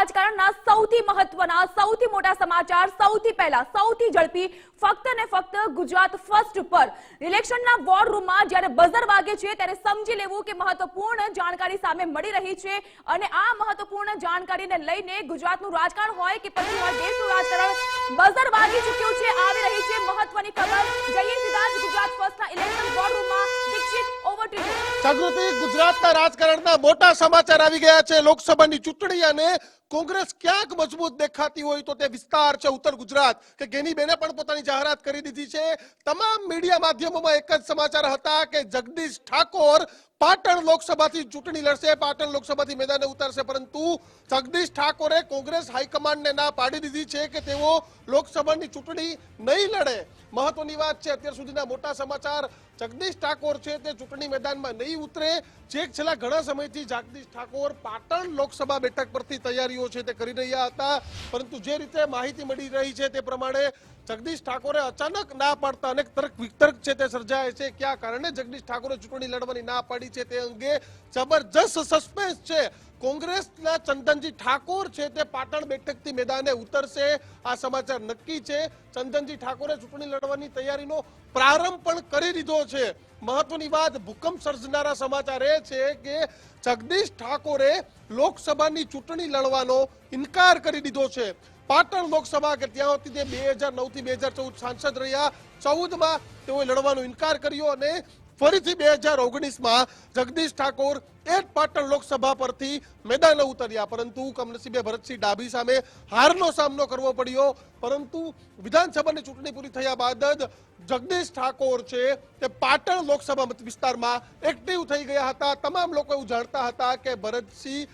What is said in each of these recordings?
રાજકારણના સૌથી મહત્વના સૌથી મોટા સમાચાર સૌથી પહેલા સૌથી ઝડપી ફક્ત ને ફક્ત ગુજરાત ફર્સ્ટ પર ઇલેક્શનના વોર રૂમમાં જ્યારે બઝર વાગે છે ત્યારે સમજી લેવું કે મહત્વપૂર્ણ જાણકારી સામે મળી રહી છે અને આ મહત્વપૂર્ણ જાણકારીને લઈને ગુજરાતનું રાજકારણ હોય કે પછી હોય દેશનું રાજકારણ બઝર વાગી ચૂક્યું છે આવી રહી છે મહત્વની ખબર જઈએ સીધા જ ગુજરાત ફર્સ્ટના ઇલેક્શન વોર રૂમમાં દીક્ષિત ઓવર ટુ યુ જાગૃતિ ગુજરાતના રાજકારણના મોટા સમાચાર આવી ગયા છે લોકસભાની ચૂંટણી અને કોંગ્રેસ ક્યાંક મજબૂત દેખાતી હોય તો તે વિસ્તાર છે ઉત્તર ગુજરાત કે ગેનીબેને પણ પોતાની જાહેરાત કરી દીધી છે તમામ મીડિયા માધ્યમોમાં એક જ સમાચાર હતા કે જગદીશ ઠાકોર પાટણ લોકસભાથી ચૂંટણી લડશે પાટણ લોકસભાથી મેદાને ઉતરશે પરંતુ જગદીશ ઠાકોરે કોંગ્રેસ હાઈકમાન્ડને ના પાડી દીધી છે કે તેઓ લોકસભાની ચૂંટણી નહીં લડે મહત્વની વાત છે અત્યાર સુધીના મોટા સમાચાર જગદીશ ઠાકોર છે તે ચૂંટણી મેદાનમાં નહીં ઉતરે જે છેલ્લા ઘણા સમયથી જગદીશ ઠાકોર પાટણ લોકસભા બેઠક પરથી તૈયારીઓ છે તે કરી રહ્યા હતા પરંતુ જે રીતે માહિતી મળી રહી છે તે પ્રમાણે જગદીશ ઠાકોરે અચાનક ના પાડતા અનેક તર્ક વિતર્ક છે તે સર્જાય છે કયા કારણે જગદીશ ઠાકોરે ચૂંટણી લડવાની ના પાડી છે તે અંગે જબરજસ્ત સસ્પેન્સ છે કોંગ્રેસના ચંદનજી ઠાકોર છે તે પાટણ બેઠકથી મેદાને ઉતરશે આ સમાચાર નક્કી છે ચંદનજી ઠાકોરે ચૂંટણી લડવાની તૈયારીનો પ્રારંભ પણ કરી દીધો છે મહત્વની વાત ભૂકંપ સર્જનારા સમાચાર એ છે કે જગદીશ ઠાકોરે લોકસભાની ચૂંટણી લડવાનો ઇનકાર કરી દીધો છે પાટણ લોકસભા કે ત્યાં હતી તે 2009 થી 2014 સાંસદ રહ્યા 14માં તેઓએ લડવાનો ઇનકાર કર્યો અને ફરીથી 2019માં જગદીશ ઠાકોર એ જ પાટણ લોકસભા પરથી મેદાને ઉતર્યા પરંતુ કમનસીબે ભરતસિંહ ડાભી સામે હારનો સામનો કરવો પડ્યો પરંતુ વિધાનસભાની ચૂંટણી પૂરી થયા બાદ જ જગદીશ ઠાકોર છે તે પાટણ લોકસભા મત વિસ્તારમાં એક્ટિવ થઈ ગયા હતા તમામ લોકો એવું જાણતા હતા કે ભરતસિંહ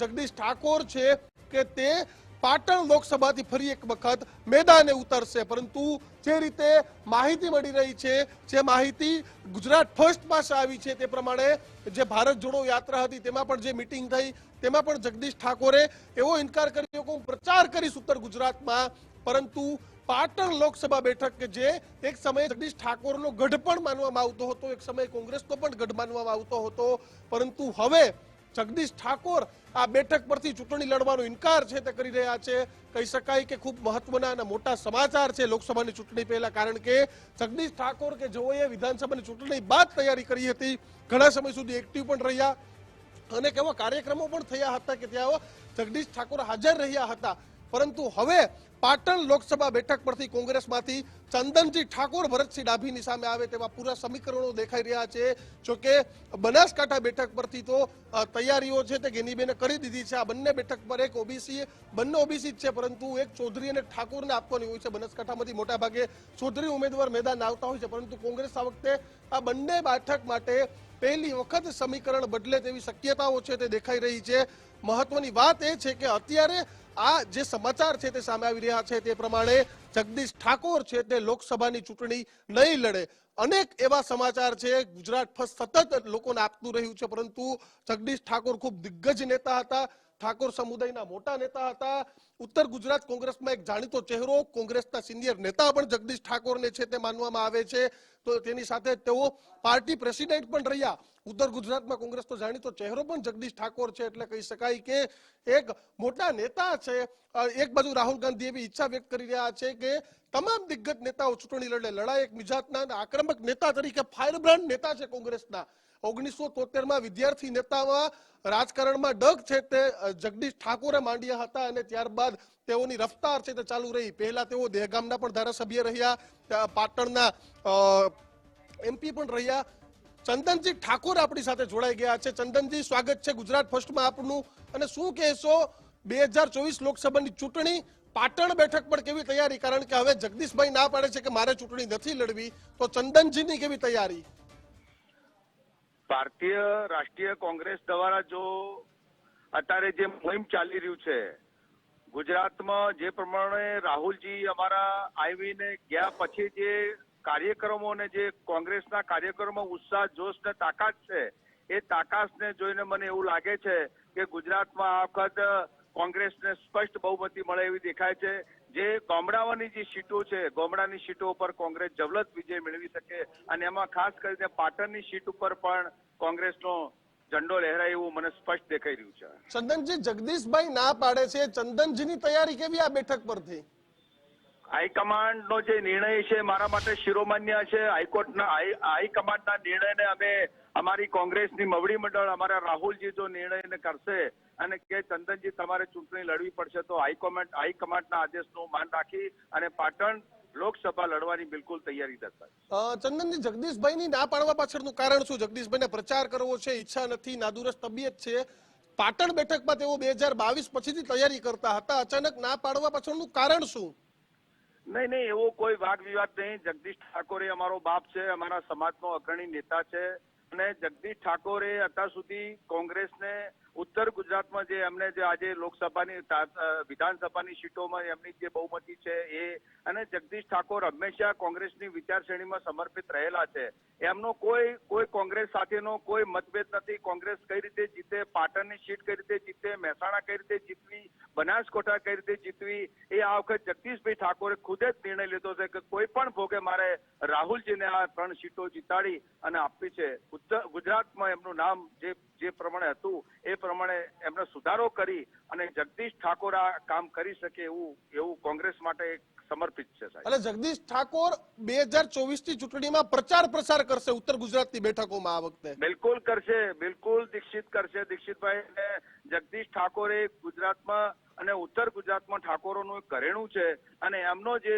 જગદીશ ઠાકોર છે કે તે પાટણ લોકસભાથી ફરી એક વખત મેદાને ઉતરશે પરંતુ જે રીતે માહિતી મળી રહી છે જે માહિતી ગુજરાત ફર્સ્ટ પાસે આવી છે તે પ્રમાણે જે ભારત જોડો યાત્રા હતી તેમાં પણ જે મીટિંગ થઈ તેમાં પણ જગદીશ ઠાકોરે એવો ઇનકાર કર્યો કે હું પ્રચાર કરીશ ઉત્તર ગુજરાતમાં પરંતુ પાટણ લોકસભા બેઠક કે જે એક સમયે જગદીશ ઠાકોરનો ગઢ પણ માનવામાં આવતો હતો એક સમયે કોંગ્રેસનો પણ ગઢ માનવામાં આવતો હતો પરંતુ હવે જગદીશ ઠાકોર આ બેઠક પરથી ચૂંટણી લડવાનો ઇનકાર છે તે કરી રહ્યા છે કહી શકાય કે ખૂબ મહત્વના અને મોટા સમાચાર છે લોકસભાની ચૂંટણી પહેલા કારણ કે જગદીશ ઠાકોર કે જેઓએ વિધાનસભાની ચૂંટણી બાદ તૈયારી કરી હતી ઘણા સમય સુધી એક્ટિવ પણ રહ્યા અનેક એવા કાર્યક્રમો પણ થયા હતા કે ત્યાં જગદીશ ઠાકોર હાજર રહ્યા હતા પરંતુ હવે પાટણ લોકસભા બેઠક પરથી કોંગ્રેસમાંથી ચંદનજી ઠાકોર ભરતસિંહ ડાભીની સામે આવે તેવા પૂરા સમીકરણો દેખાઈ રહ્યા છે જોકે બનાસકાંઠા બેઠક પરથી તો તૈયારીઓ છે તે ગેનીબેને કરી દીધી છે આ બંને બેઠક પર એક ઓબીસી બંને ઓબીસી જ છે પરંતુ એક ચૌધરી અને ઠાકોરને આપવાની હોય છે બનાસકાંઠામાંથી મોટા ભાગે ચૌધરી ઉમેદવાર મેદાન આવતા હોય છે પરંતુ કોંગ્રેસ આ વખતે આ બંને બેઠક માટે પહેલી વખત સમીકરણ બદલે તેવી શક્યતાઓ છે તે દેખાઈ રહી છે મહત્વની વાત એ છે કે અત્યારે આ જે સમાચાર છે તે સામે આવી રહ્યા છે તે પ્રમાણે જગદીશ ઠાકોર છે તે લોકસભાની ચૂંટણી નહીં લડે અનેક એવા સમાચાર છે ગુજરાત ફર્સ્ટ સતત લોકોને આપતું રહ્યું છે પરંતુ જગદીશ ઠાકોર ખૂબ દિગ્ગજ નેતા હતા ઠાકોર સમુદાયના મોટા નેતા હતા ઉત્તર ગુજરાત કોંગ્રેસમાં એક જાણીતો ચહેરો કોંગ્રેસના સિનિયર નેતા પણ જગદીશ ઠાકોરને છે તે માનવામાં આવે છે તો તેની સાથે તેઓ પાર્ટી પ્રેસિડેન્ટ પણ રહ્યા ઉત્તર ગુજરાતમાં કોંગ્રેસનો જાણીતો ચહેરો પણ જગદીશ ઠાકોર છે એટલે કહી શકાય કે એક મોટા નેતા છે એક બાજુ રાહુલ ગાંધી એવી ઈચ્છા વ્યક્ત કરી રહ્યા છે કે તમામ દિગ્ગજ નેતાઓ ચૂંટણી લડે લડાઈ એક મિજાજના આક્રમક નેતા તરીકે ફાયરબ્રાન્ડ નેતા છે કોંગ્રેસના 1973માં વિદ્યાર્થી નેતામાં રાજકારણમાં ડગ છે તે જગદીશ ઠાકોરે માંડ્યા હતા અને ત્યારબાદ તેઓની રફતાર છે તે ચાલુ રહી પહેલા તેઓ દહેગામના પણ ધારાસભ્ય રહ્યા પાટણના એમપી પણ રહ્યા ચંદનજી ઠાકોર આપણી સાથે જોડાઈ ગયા છે ચંદનજી સ્વાગત છે ગુજરાત ફર્સ્ટમાં આપનું અને શું કહેશો 2024 લોકસભાની ચૂંટણી પાટણ બેઠક પર કેવી તૈયારી કારણ કે હવે જગદીશભાઈ ના પાડે છે કે મારે ચૂંટણી નથી લડવી તો ચંદનજીની કેવી તૈયારી ભારતીય રાષ્ટ્રીય કોંગ્રેસ દ્વારા જો અત્યારે જે મુહિમ ચાલી રહ્યું છે ગુજરાતમાં જે પ્રમાણે રાહુલજી અમારા આવીને ગયા પછી જે કાર્યક્રમો ને જે કોંગ્રેસના કાર્યક્રમોમાં ઉત્સાહ જોશ ને તાકાત છે એ તાકાતને જોઈને મને એવું લાગે છે કે ગુજરાતમાં આ વખત કોંગ્રેસને સ્પષ્ટ બહુમતી મળે એવી દેખાય છે જે ગામડાઓની જે સીટો છે ગામડાની સીટો ઉપર કોંગ્રેસ જબરદસ્ત વિજય મેળવી શકે અને એમાં ખાસ કરીને પાટણની સીટ ઉપર પણ કોંગ્રેસનો ઝંડો લહેરાય એવું મને સ્પષ્ટ દેખાઈ રહ્યું છે. ચંદનજી, જગદીશભાઈ ના પાડે છે, ચંદનજીની તૈયારી કેવી આ બેઠક પરથી? હાઈકમાન્ડનો જે નિર્ણય છે મારા માટે શિરોમાન્ય છે. હાઈકમાન્ડના નિર્ણયને અમે અમારી કોંગ્રેસની મવડી મંડળ અમારા રાહુલજી જો નિર્ણયને કરશે અને કે ચંદનજી તમારે ચૂંટણી લડવી પડશે તો હાઈકમાન્ડના આદેશનું માન રાખી અને પાટણ લોકસભા લડવાની બિલકુલ તૈયારી દર્શાવી. ચંદનજી, જગદીશભાઈની ના પાડવા પાછળનું કારણ શું? જગદીશભાઈને પ્રચાર કરવો છે, ઈચ્છા નથી, નાદુરસ્ત તબિયત છે. પાટણ બેઠકમાં તેઓ 2022 પછીથી તૈયારી કરતા હતા, અચાનક ના પાડવા પાછળનું કારણ શું? નહીં એવો કોઈ વાદ વિવાદ નહીં. જગદીશ ઠાકોર એ અમારો બાપ છે, અમારા સમાજનો અગ્રણી નેતા છે અને જગદીશ ઠાકોરે અત્યાર સુધી કોંગ્રેસને ઉત્તર ગુજરાતમાં જે એમને જે આજે લોકસભાની વિધાનસભાની સીટોમાં એમની જે બહુમતી છે એ અને જગદીશ ઠાકોર હંમેશા કોંગ્રેસની વિચારશ્રેણીમાં સમર્પિત રહેલા છે. એમનો કોઈ કોંગ્રેસ સાથેનો કોઈ મતભેદ નથી. કોંગ્રેસ કઈ રીતે જીતે, પાટણની સીટ કઈ રીતે જીતે, મહેસાણા કઈ રીતે જીતવી, બનાસકાંઠા કઈ રીતે જીતવી, એ આ વખત જગદીશભાઈ ઠાકોરે ખુદ જ નિર્ણય લીધો છે કે કોઈ પણ ભોગે મારે રાહુલજીને આ 3 સીટો જીતાડી અને આપવી છે. ઉત્તર ગુજરાતમાં એમનું નામ જે પ્રમાણે હતું એ પ્રમાણે એમને સુધારો કરી અને જગદીશ ઠાકોર આ કામ કરી શકે એવું કોંગ્રેસ માટે સમર્પિત છે સાહેબ. એટલે જગદીશ ઠાકોર 2024ની ચૂંટણીમાં પ્રચાર પ્રસાર કરશે ઉત્તર ગુજરાતની બેઠકોમાં આ વખતે? બિલકુલ કરશે, બિલકુલ દીક્ષિત કરશે. દીક્ષિતભાઈ જગદીશ ઠાકોરે ગુજરાતમાં અને ઉત્તર ગુજરાતમાં ઠાકોરોનું ઘરેણું છે અને એમનો જે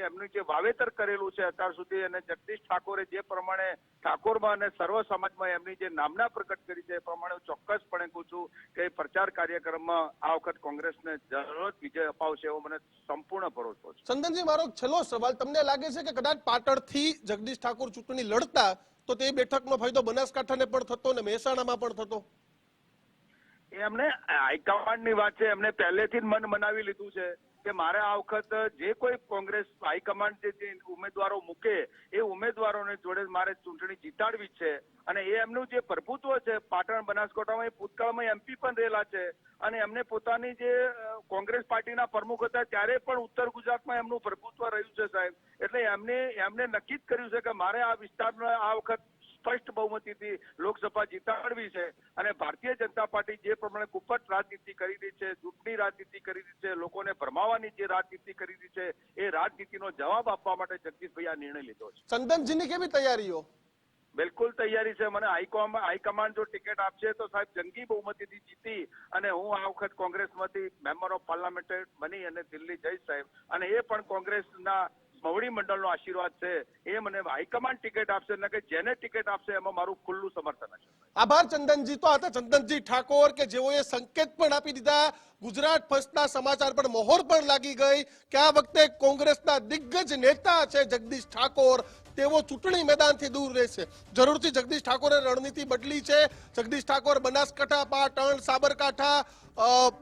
એમનું જે વાવેતર કરેલું છે અત્યાર સુધી અને જગદીશ ઠાકોરે જે પ્રમાણે ઠાકોરમાં અને સર્વ સમાજમાં એમની જે નામના પ્રકટ કરી છે એ પ્રમાણે હું ચોક્કસપણે કહું છું કે પ્રચાર કાર્યક્રમમાં આ વખત કોંગ્રેસને જરૂર વિજય અપાવશે એવો મને સંપૂર્ણ ભરોસો છે. ચંદનજી, મારો છેલ્લો સવાલ, તમને લાગે છે કે કદાચ પાટણથી જગદીશ ઠાકોર ચૂંટણી લડતા તો તે બેઠકનો ફાયદો બનાસકાંઠાને પણ થતો અને મહેસાણામાં પણ થતો? એમને હાઈકમાન્ડની વાત છે, એમને પહેલેથી જ મન મનાવી લીધું છે કે મારે આ વખત જે કોઈ કોંગ્રેસ હાઈકમાન્ડ જે ઉમેદવારો મૂકે એ ઉમેદવારોને જોડે મારે ચૂંટણી જીતાડવી છે અને એ એમનું જે પ્રભુત્વ છે પાટણ બનાસકાંઠામાં એ ભૂતકાળમાં એમપી પણ રહેલા છે અને એમને પોતાની જે કોંગ્રેસ પાર્ટીના પ્રમુખ હતા ત્યારે પણ ઉત્તર ગુજરાતમાં એમનું પ્રભુત્વ રહ્યું છે સાહેબ. એટલે એમને નક્કી જ કર્યું છે કે મારે આ વિસ્તારને આ વખત સ્પષ્ટ બહુમતીથી લોકસભા જીતાડવી છે અને ભારતીય જનતા પાર્ટી જે પ્રમાણે કુપટ રાજનીતિ કરી રહી છે, ચૂંટણી રાજનીતિ કરી રહી છે, લોકોને ભરમાવાની જે રાજનીતિ કરી રહી છે એ રાજનીતિનો જવાબ આપવા માટે જગદીશભાઈ આ નિર્ણય લીધો છે. ચંદનજીની કેવી તૈયારીઓ? બિલકુલ તૈયારી છે. મને હાઈકમાન્ડ જો ટિકિટ આપશે તો સાહેબ જંગી બહુમતીથી જીતી અને હું આ વખત કોંગ્રેસમાંથી મેમ્બર ઓફ પાર્લામેન્ટ બની અને દિલ્હી જઈશ સાહેબ અને એ પણ કોંગ્રેસના મવડી મંડળનો આશીર્વાદ છે. એ મને હાઈકમાન્ડ ટિકિટ આપશે ને કે જેને ટિકિટ આપશે એમાં મારું ખુલ્લું સમર્થન છે. આભાર ચંદનજી. તો હતા ચંદનજી ઠાકોર કે જેઓએ સંકેત પણ આપી દીધા. ગુજરાત ફર્સ્ટના સમાચાર પણ મોહર પણ લાગી ગઈ કે આ વખતે કોંગ્રેસના દિગ્ગજ નેતા છે જગદીશ ઠાકોર, તેઓ ચૂંટણી મેદાનથી દૂર રહેશે. જરૂરથી જગદીશ ઠાકોરે રણનીતિ બદલી છે. જગદીશ ઠાકોર બનાસકાંઠા, પાટણ, સાબરકાંઠા,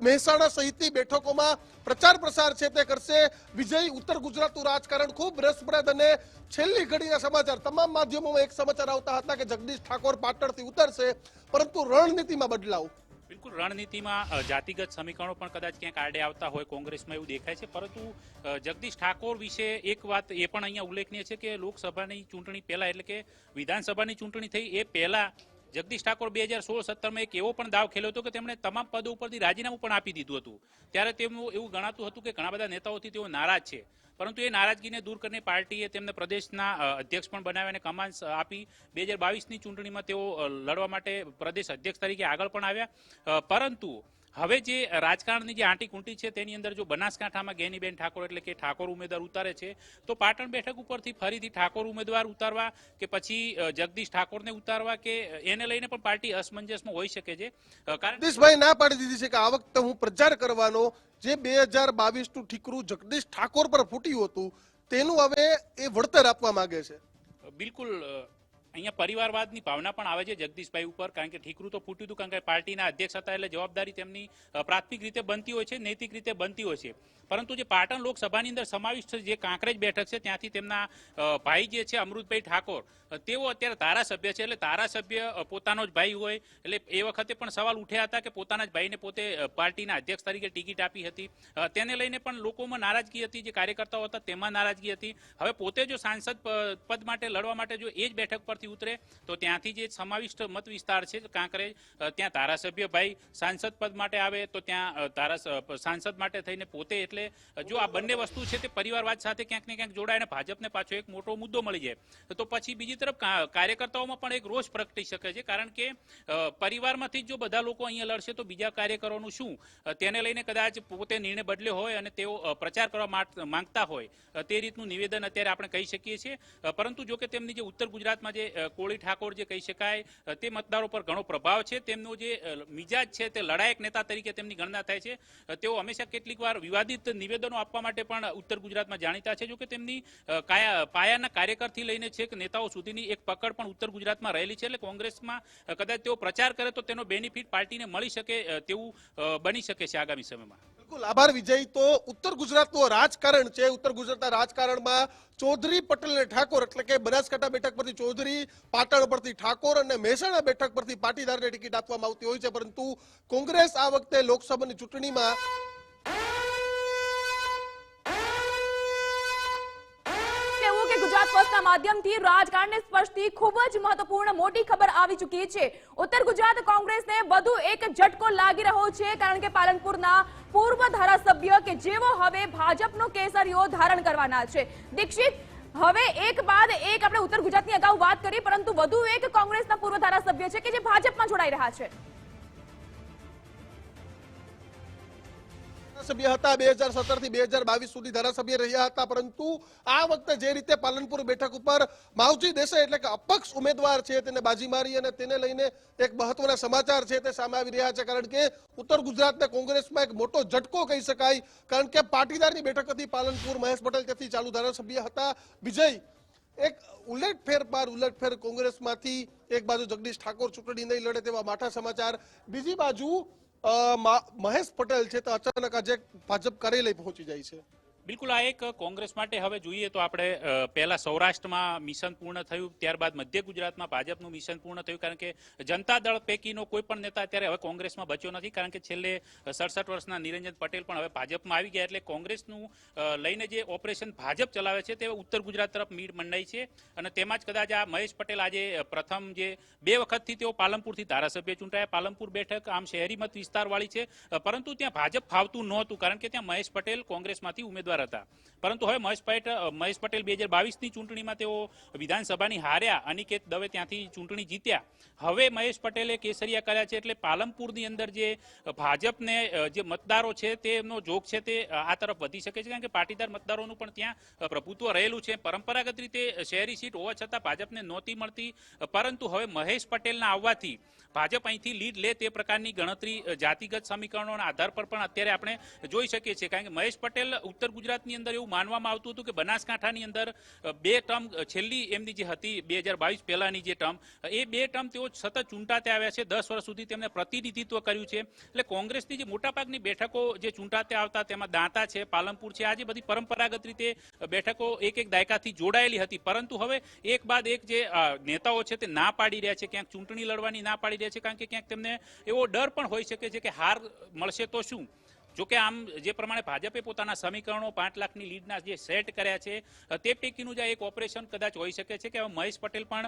મહેસાણા સહિતની બેઠકોમાં પ્રચાર પ્રસાર છે તે કરશે. વિજય ઉત્તર ગુજરાતનું રાજકારણ ખૂબ રસપ્રદ અને છેલ્લી ઘડીના સમાચાર તમામ માધ્યમોમાં એક સમાચાર આવતા હતા કે જગદીશ ઠાકોર પાટણથી ઉતરશે, પરંતુ રણનીતિમાં બદલાવ. બિલકુલ, રણનીતિમાં જાતિગત સમીકરણો પણ કદાચ ક્યાંક આડે આવતા હોય કોંગ્રેસમાં એવું દેખાય છે, પરંતુ જગદીશ ઠાકોર વિશે એક વાત એ પણ અહીંયા ઉલ્લેખનીય છે કે લોકસભાની ચૂંટણી પહેલા એટલે કે વિધાનસભાની ચૂંટણી થઈ એ પહેલા જગદીશ ઠાકોર 2016-17માં એક એવો પણ દાવ ખેલ્યો હતો કે તેમણે તમામ પદો ઉપરથી રાજીનામું પણ આપી દીધું હતું. ત્યારે તેમનું એવું ગણાતું હતું કે ઘણા બધા નેતાઓથી તેઓ નારાજ છે, પરંતુ એ નારાજગીને દૂર કરીને પાર્ટીએ તેમને પ્રદેશના અધ્યક્ષ પણ બનાવ્યા અને કમાન્ડ આપી. 2022ની ચૂંટણીમાં તેઓ લડવા માટે પ્રદેશ અધ્યક્ષ તરીકે આગળ પણ આવ્યા. પરંતુ હવે જે રાજકારણની જે આંટી કુંટી છે તેની અંદર જો બનાસકાંઠામાં ગેનીબેન ઠાકોર એટલે કે ઠાકોર ઉમેદવાર ઉતારે છે તો પાટણ બેઠક ઉપરથી ફરીથી ઠાકોર ઉમેદવાર ઉતારવા કે પછી જગદીશ ઠાકોરને ઉતારવા કે એને લઈને પણ પાર્ટી અસમંજસમાં હોઈ શકે છે. જગદીશભાઈ ના પાડી દીધી છે કે આ વખતે હું પ્રચાર કરવાનો જે 2022નું ઠીકરું જગદીશ ઠાકોર પર ફૂટ્યું હતું તેનું હવે એ વળતર આપવા માંગે છે. બિલકુલ, અહીંયા પરિવારવાદની ભાવના પણ આવે છે જગદીશભાઈ ઉપર, કારણ કે ઠીકરું તો ફૂટ્યું હતું કારણ કે પાર્ટીના અધ્યક્ષ હતા એટલે જવાબદારી તેમની પ્રાથમિક રીતે બનતી હોય છે, નૈતિક રીતે બનતી હોય છે. પરંતુ જે પાટણ લોકસભાની અંદર સમાવિષ્ટ જે કાંકરેજ બેઠક છે ત્યાંથી તેમના ભાઈ જે છે અમૃતભાઈ ઠાકોર તેઓ અત્યારે ધારાસભ્ય છે, એટલે ધારાસભ્ય પોતાનો જ ભાઈ હોય એટલે એ વખતે પણ સવાલ ઉઠ્યા હતા કે પોતાના જ ભાઈને પોતે પાર્ટીના અધ્યક્ષ તરીકે ટિકિટ આપી હતી. તેને લઈને પણ લોકોમાં નારાજગી હતી, જે કાર્યકર્તાઓ હતા તેમાં નારાજગી હતી. હવે પોતે જો સાંસદ પદ માટે લડવા માટે જો એ જ બેઠક પરથી પરથી ઉતરે તો ત્યાંથી જે સમાવિષ્ટ મત વિસ્તાર છે કાંકરેજ, ત્યાં ધારાસભ્ય ભાઈ સાંસદ પદ માટે આવે તો ત્યાં સાંસદ માટે થઈને પોતે, એટલે જો આ બંને વસ્તુ છે તે પરિવારવાદ સાથે ક્યાંક ને ક્યાંક જોડાય અને ભાજપને પાછો એક મોટો મુદ્દો મળી જાય તો પછી બીજી તરફ કાર્યકર્તાઓમાં પણ એક રોષ પ્રગટી શકે છે, કારણ કે પરિવારમાંથી જો બધા લોકો અહીંયા લડશે તો બીજા કાર્યકરોનું શું, તેને લઈને કદાચ પોતે નિર્ણય બદલ્યો હોય અને તેઓ પ્રચાર કરવા માંગતા હોય તે રીતનું નિવેદન અત્યારે આપણે કહી શકીએ છીએ. પરંતુ જો કે તેમની જે ઉત્તર ગુજરાતમાં જે કોળી ઠાકોર જે કહી શકાય તે મતદારો પર ઘણો પ્રભાવ છે, તેમનો જે મિજાજ છે તે લડાયક નેતા તરીકે તેમની ગણના થાય છે. તેઓ હંમેશા કેટલીક વાર વિવાદિત નિવેદનો આપવા માટે પણ ઉત્તર ગુજરાતમાં જાણીતા છે. જો કે તેમની પાયાના કાર્યકરથી લઈને છેક નેતાઓ સુધીની એક પકડ પણ ઉત્તર ગુજરાતમાં રહેલી છે, એટલે કોંગ્રેસમાં કદાચ તેઓ પ્રચાર કરે તો તેનો બેનિફિટ પાર્ટીને મળી શકે તેવું બની શકે છે આગામી સમયમાં. બિલકુલ આભાર વિજય. તો ઉત્તર ગુજરાતનું રાજકારણ છે, ઉત્તર ગુજરાતના રાજકારણમાં ચૌધરી પટેલ અને ઠાકોર એટલે કે બનાસકાંઠા બેઠક પરથી ચૌધરી, પાટણ પરથી ઠાકોર અને મહેસાણા બેઠક પરથી પાટીદારને ટિકિટ આપવામાં આવતી હોય છે, પરંતુ કોંગ્રેસ આ વખતે લોકસભાની ચૂંટણીમાં ગુજરાત ફર્સ્ટના માધ્યમથી રાજકારણને સ્પર્શતી ખૂબ જ મહત્વપૂર્ણ મોટી ખબર આવી ચૂકી છે. ઉત્તર ગુજરાત કોંગ્રેસને વધુ એક ઝટકો લાગી રહ્યો છે, કારણ કે પાલનપુરના પૂર્વ ધારાસભ્ય કે જેઓ હવે ભાજપનો કેસરીઓ ધારણ કરવાના છે. દીક્ષિત, હવે એક બાદ એક આપણે ઉત્તર ગુજરાતની અગાઉ વાત કરી, પરંતુ વધુ એક કોંગ્રેસના પૂર્વ ધારાસભ્ય છે કે જે ભાજપમાં જોડાઈ રહ્યા છે. સભ્ય હતા 2017 થી 2022 સુધી ધારાસભ્ય રહ્યા હતા, પરંતુ આ વખતે જે રીતે પાલનપુર બેઠક ઉપર માવજી દેસાઈ એટલે કે અપક્ષ ઉમેદવાર છે તેને બાજી મારી અને તેને લઈને એક મહત્વના સમાચાર છે તે સામે આવી રહ્યા છે, કારણ કે ઉત્તર ગુજરાતના કોંગ્રેસમાં એક મોટો ઝટકો કહી શકાય, કારણ કે પાટીદારની બેઠક હતી પાલનપુર, મહેશ પટેલ ત્યાંથી ચાલુ ધારાસભ્ય હતા. વિજય, એક ઉલટફેર કોંગ્રેસમાંથી એક બાજુ જગદીશ ઠાકોર ચૂંટણી નહીં લડે તેવા માઠા સમાચાર, બીજી બાજુ મહેશ પટેલ છે તો અચાનક આજે ભાજપ કાર્યાલય પહોંચી જાય છે. બિલકુલ આ એક કોંગ્રેસ માટે હવે જોઈએ તો આપણે પહેલા સૌરાષ્ટ્રમાં મિશન પૂર્ણ થયું, ત્યારબાદ મધ્ય ગુજરાતમાં ભાજપનું મિશન પૂર્ણ થયું, કારણ કે જનતા દળ પૈકીનો કોઈ પણ નેતા અત્યારે હવે કોંગ્રેસમાં બચ્યો નથી, કારણ કે છેલ્લે 67 વર્ષના નિરંજન પટેલ પણ હવે ભાજપમાં આવી ગયા, એટલે કોંગ્રેસનું લઈને જે ઓપરેશન ભાજપ ચલાવે છે તે ઉત્તર ગુજરાત તરફ મીડ મંડાઈ છે. અને તેમાં જ કદાચ આ મહેશ પટેલ આજે પ્રથમ જે 2 વખતથી તેઓ પાલનપુરથી ધારાસભ્ય ચૂંટાયા. પાલનપુર બેઠક આમ શહેરી મત વિસ્તારવાળી છે, પરંતુ ત્યાં ભાજપ ફાવતું નહોતું, કારણ કે ત્યાં મહેશ પટેલ કોંગ્રેસમાંથી ઉમેદવાર હતા. પરંતુ હવે મહેશ પટેલ 2022ની ચૂંટણીમાં તેઓ વિધાનસભાની હાર્યા, અનિકેત દવે ત્યાંથી ચૂંટણી જીત્યા. હવે મહેશ પટેલે કેસરિયા કર્યા છે, એટલે પાલનપુરની અંદર જે ભાજપને જે મતદારો છે તેમનો જોગ છે તે આ તરફ વધી શકે છે, કારણ કે પાટીદાર મતદારોનું પણ ત્યાં પ્રભુત્વ રહેલું છે. પરંપરાગત રીતે શહેરી સીટ હોવા છતાં ભાજપને નહોતી મળતી, પરંતુ હવે મહેશ પટેલના આવવાથી ભાજપ અહીંથી લીડ લે તે પ્રકારની ગણતરી જાતિગત સમીકરણોના આધાર પર પણ અત્યારે આપણે જોઈ શકીએ છીએ, કારણ કે મહેશ પટેલ ઉત્તર ગુજરાતની અંદર એવું માનવામાં આવતું હતું કે બનાસકાંઠાની અંદર 2 ટર્મ છેલ્લી એમની જે હતી 2022 પહેલાની જે ટર્મ, એ 2 ટર્મ તેઓ સતત ચૂંટાતા આવ્યા છે. 10 વર્ષ સુધી તેમને પ્રતિનિધિત્વ કર્યું છે, એટલે કોંગ્રેસની જે મોટાભાગની બેઠકો જે ચૂંટાતા આવતા તેમાં દાંતા છે, પાલનપુર છે, આ જે બધી પરંપરાગત રીતે બેઠકો એક દાયકાથી જોડાયેલી હતી, પરંતુ હવે એક બાદ એક જે નેતાઓ છે તે ના પાડી રહ્યા છે, ક્યાંક ચૂંટણી લડવાની ના પાડી રહ્યા છે, કારણ કે ક્યાંક તેમને એવો ડર પણ હોઈ શકે છે કે હાર મળશે તો શું. જોકે આમ જે પ્રમાણે ભાજપે પોતાના સમીકરણો 5 લાખની લીડના જે સેટ કર્યા છે તે પૈકીનું જ એક ઓપરેશન કદાચ હોઈ શકે છે કે હવે મહેશ પટેલ પણ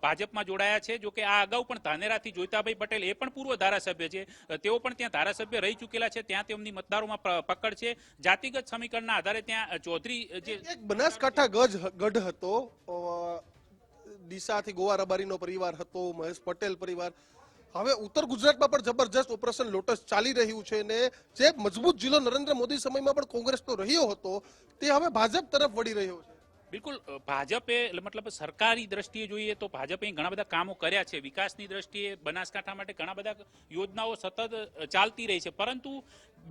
ભાજપમાં જોડાયા છે. જોકે આ અગાઉ પણ ધાનેરાથી જોઈતાભાઈ પટેલ એ પણ પૂર્વ ધારાસભ્ય છે, તેઓ પણ ત્યાં ધારાસભ્ય રહી ચૂકેલા છે, ત્યાં તેમની મતદારોમાં પકડ છે. જાતિગત સમીકરણના આધારે ત્યાં ચૌધરી જે એક બનાસકાંઠા ગઢ હતો, ડીસાથી ગોવા રબારીનો પરિવાર હતો, મહેશ પટેલ પરિવાર, હવે ઉત્તર ગુજરાતમાં પણ જબરજસ્ત ઓપરેશન લોટસ ચાલી રહ્યું છે ને જે મજબૂત જિલ્લો નરેન્દ્ર મોદી સમયમાં પણ કોંગ્રેસનો રહ્યો હતો તે હવે ભાજપ તરફ વળી રહ્યો છે. બિલકુલ ભાજપે મતલબ સરકારી દ્રષ્ટિએ જોઈએ તો ભાજપે ઘણા બધા કામો કર્યા છે, વિકાસની દ્રષ્ટિએ બનાસકાંઠા માટે ઘણા બધા યોજનાઓ સતત ચાલતી રહી છે, પરંતુ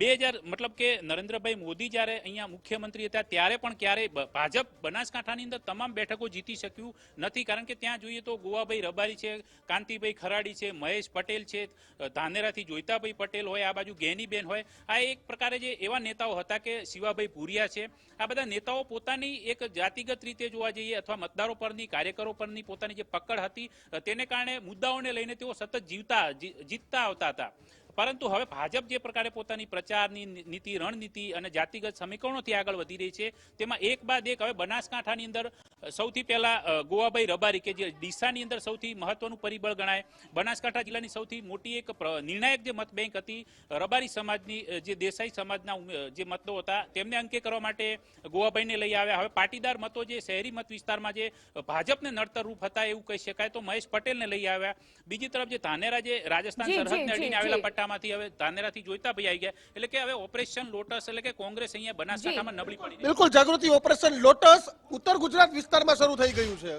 2000 મતલબ કે નરેન્દ્રભાઈ મોદી જ્યારે અહીંયા મુખ્યમંત્રી હતા ત્યારે પણ ક્યારેય ભાજપ બનાસકાંઠાની અંદર તમામ બેઠકો જીતી શક્યું નથી, કારણ કે ત્યાં જોઈએ તો ગોવાભાઈ રબારી છે, કાંતિભાઈ ખરાડી છે, મહેશ પટેલ છે, ધાનેરાથી જોઈતાભાઈ પટેલ હોય, આ બાજુ ગેનીબેન હોય, આ એક પ્રકારે જે એવા નેતાઓ હતા કે શિવાભાઈ ભૂરિયા છે, આ બધા નેતાઓ પોતાની એક જાતિગત રીતે જોવા જઈએ અથવા મતદારો પરની, કાર્યકરો પરની પોતાની જે પકડ હતી તેને કારણે મુદ્દાઓને લઈને તેઓ સતત જીતતા આવતા હતા. પરંતુ હવે ભાજપ જે પ્રકારે પોતાની પ્રચારની નીતિ રણનીતિ અને જાતિગત સમીકરણોથી આગળ વધી રહી છે તેમાં એક બાદ એક હવે બનાસકાંઠાની અંદર સૌથી પહેલા ગોવાભાઈ રબારી કે જે ડીસાની અંદર સૌથી મહત્વનું પરિબળ ગણાય, બનાસકાંઠા જિલ્લાની સૌથી મોટી એક નિર્ણાયક જે મત બેંક હતી રબારી સમાજની, જે દેસાઈ સમાજના જે મતો હતા તેમને અંકે કરવા માટે ગોવાભાઈને લઈ આવ્યા. હવે પાટીદાર મતો જે શહેરી મત વિસ્તારમાં જે ભાજપને નડતરરૂપ હતા એવું કહી શકાય તો મહેશ પટેલને લઈ આવ્યા. બીજી તરફ જે ધાનેરા જે રાજસ્થાન જી, સરહદને જી, અડીને જી, આવેલા જી. પટ્ટામાંથી હવે ધાનેરાથી જોઈતા ભાઈ આવી ગયા, એટલે કે હવે ઓપરેશન લોટસ એટલે કે કોંગ્રેસ અહીંયા બનાસકાંઠામાં નબળી પડી રહી છે. બિલકુલ જાગૃતિ ઓપરેશન લોટસ ઉત્તર ગુજરાત વિસ્તારમાં શરૂ થઈ ગયું છે.